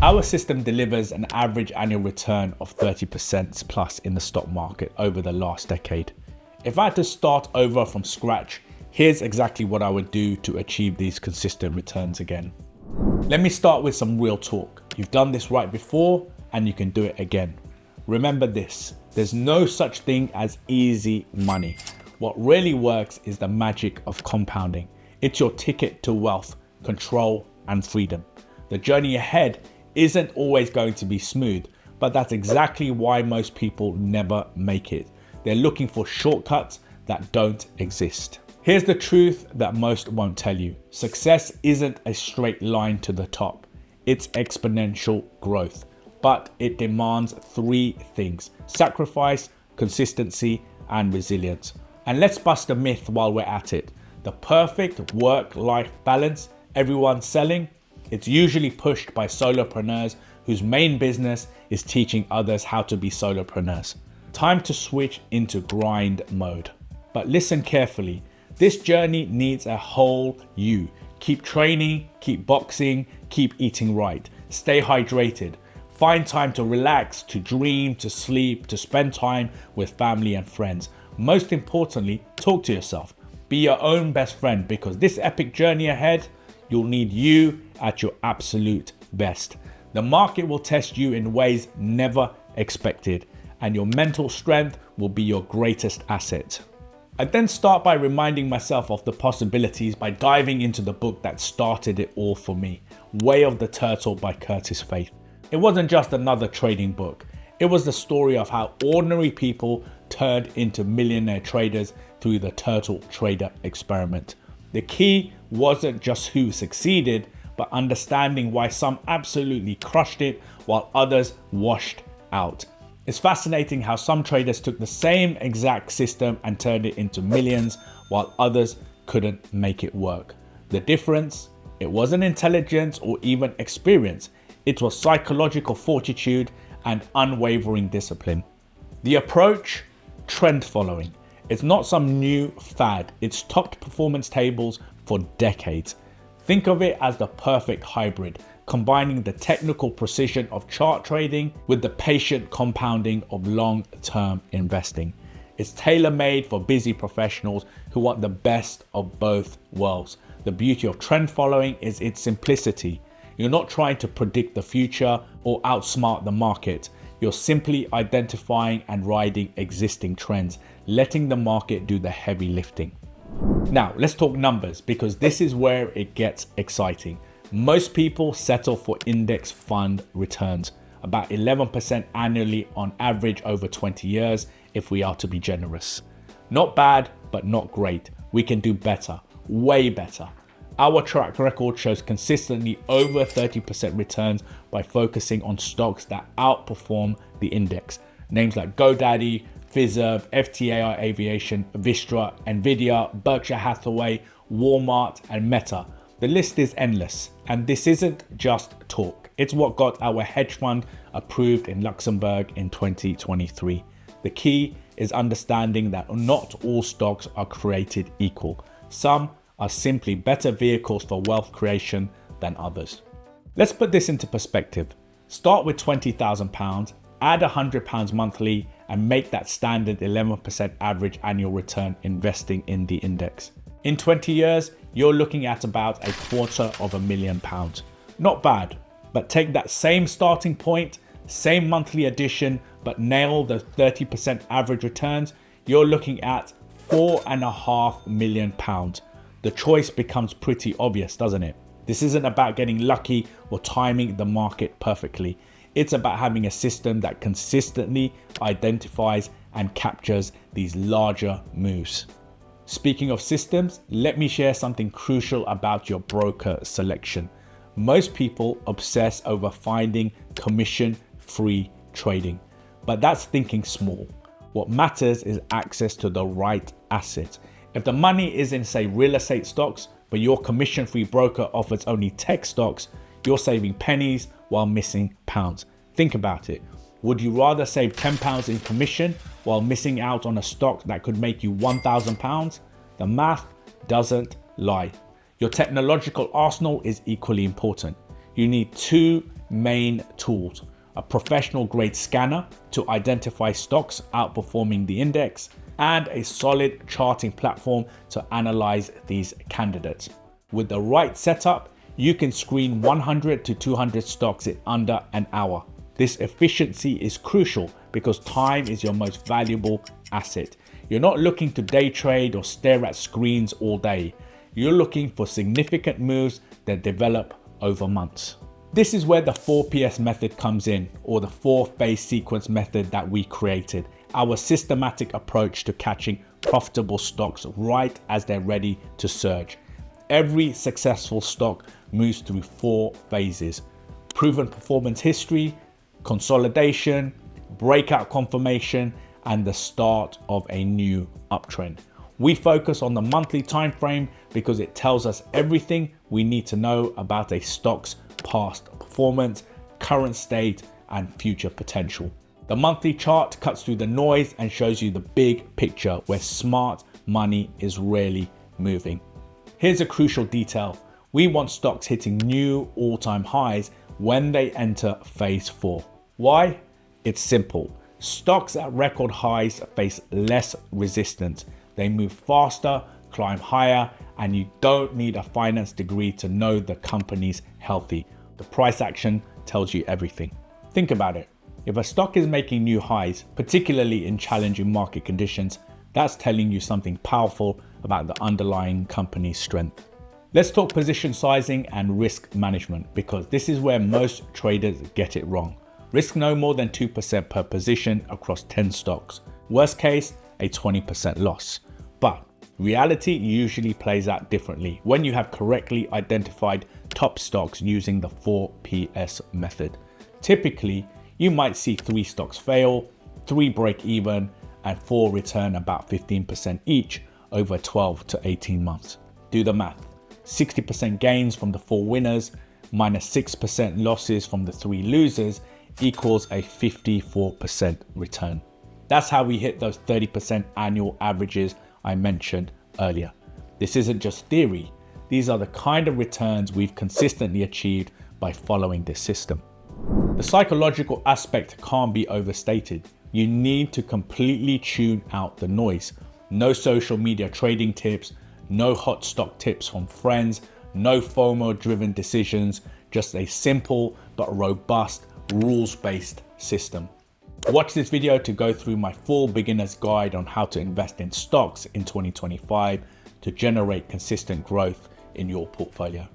Our system delivers an average annual return of 30% plus in the stock market over the last decade. If I had to start over from scratch, here's exactly what I would do to achieve these consistent returns again. Let me start with some real talk. You've done this right before and you can do it again. Remember this, there's no such thing as easy money. What really works is the magic of compounding. It's your ticket to wealth, control, and freedom. The journey ahead isn't always going to be smooth, but that's exactly why most people never make it. They're looking for shortcuts that don't exist. Here's the truth that most won't tell you. Success isn't a straight line to the top. It's exponential growth, but it demands three things: sacrifice, consistency, and resilience. And let's bust a myth while we're at it. The perfect work-life balance everyone's selling, it's usually pushed by solopreneurs whose main business is teaching others how to be solopreneurs. Time to switch into grind mode. But listen carefully, this journey needs a whole you. Keep training, keep boxing, keep eating right, stay hydrated, find time to relax, to dream, to sleep, to spend time with family and friends. Most importantly, talk to yourself. Be your own best friend, because this epic journey ahead, you'll need you at your absolute best. The market will test you in ways never expected, and your mental strength will be your greatest asset. I then start by reminding myself of the possibilities by diving into the book that started it all for me, Way of the Turtle by Curtis Faith. It wasn't just another trading book. It was the story of how ordinary people turned into millionaire traders through the turtle trader experiment. The key wasn't just who succeeded, but understanding why some absolutely crushed it while others washed out. It's fascinating how some traders took the same exact system and turned it into millions, while others couldn't make it work. The difference? It wasn't intelligence or even experience. It was psychological fortitude and unwavering discipline. The approach? Trend following. It's not some new fad. It's topped performance tables for decades. Think of it as the perfect hybrid, combining the technical precision of chart trading with the patient compounding of long-term investing. It's tailor-made for busy professionals who want the best of both worlds. The beauty of trend following is its simplicity. You're not trying to predict the future or outsmart the market. You're simply identifying and riding existing trends, letting the market do the heavy lifting. Now, let's talk numbers, because this is where it gets exciting. Most people settle for index fund returns, about 11% annually on average over 20 years if we are to be generous. Not bad, but not great. We can do better, way better. Our track record shows consistently over 30% returns by focusing on stocks that outperform the index. Names like GoDaddy, Fiserv, FTAI Aviation, Vistra, Nvidia, Berkshire Hathaway, Walmart, and Meta. The list is endless, and this isn't just talk. It's what got our hedge fund approved in Luxembourg in 2023. The key is understanding that not all stocks are created equal. Some are simply better vehicles for wealth creation than others. Let's put this into perspective. Start with £20,000, add £100 monthly, and make that standard 11% average annual return investing in the index. In 20 years, you're looking at about £250,000. Not bad, but take that same starting point, same monthly addition, but nail the 30% average returns, you're looking at £4.5 million. The choice becomes pretty obvious, doesn't it? This isn't about getting lucky or timing the market perfectly. It's about having a system that consistently identifies and captures these larger moves. Speaking of systems, let me share something crucial about your broker selection. Most people obsess over finding commission-free trading, but that's thinking small. What matters is access to the right asset. If the money is in, say, real estate stocks, but your commission-free broker offers only tech stocks, you're saving pennies while missing pounds. Think about it. Would you rather save £10 in commission while missing out on a stock that could make you £1,000? The math doesn't lie. Your technological arsenal is equally important. You need two main tools: a professional grade scanner to identify stocks outperforming the index, and a solid charting platform to analyze these candidates. With the right setup, you can screen 100 to 200 stocks in under an hour. This efficiency is crucial because time is your most valuable asset. You're not looking to day trade or stare at screens all day. You're looking for significant moves that develop over months. This is where the 4PS method comes in, or the 4-phase sequence method that we created. Our systematic approach to catching profitable stocks right as they're ready to surge. Every successful stock moves through 4 phases: proven performance history, consolidation, breakout confirmation, and the start of a new uptrend. We focus on the monthly time frame because it tells us everything we need to know about a stock's past performance, current state, and future potential. The monthly chart cuts through the noise and shows you the big picture where smart money is really moving. Here's a crucial detail. We want stocks hitting new all-time highs when they enter phase 4. Why? It's simple. Stocks at record highs face less resistance. They move faster, climb higher, and you don't need a finance degree to know the company's healthy. The price action tells you everything. Think about it. If a stock is making new highs, particularly in challenging market conditions, that's telling you something powerful about the underlying company's strength. Let's talk position sizing and risk management, because this is where most traders get it wrong. Risk no more than 2% per position across 10 stocks. Worst case, a 20% loss. But reality usually plays out differently when you have correctly identified top stocks using the 4PS method. Typically, you might see 3 stocks fail, 3 break even, and 4 return about 15% each over 12 to 18 months. Do the math. 60% gains from the 4 winners minus 6% losses from the 3 losers equals a 54% return. That's how we hit those 30% annual averages I mentioned earlier. This isn't just theory. These are the kind of returns we've consistently achieved by following this system. The psychological aspect can't be overstated. You need to completely tune out the noise. No social media trading tips, no hot stock tips from friends, no FOMO driven decisions, just a simple but robust rules-based system. Watch this video to go through my full beginner's guide on how to invest in stocks in 2025 to generate consistent growth in your portfolio.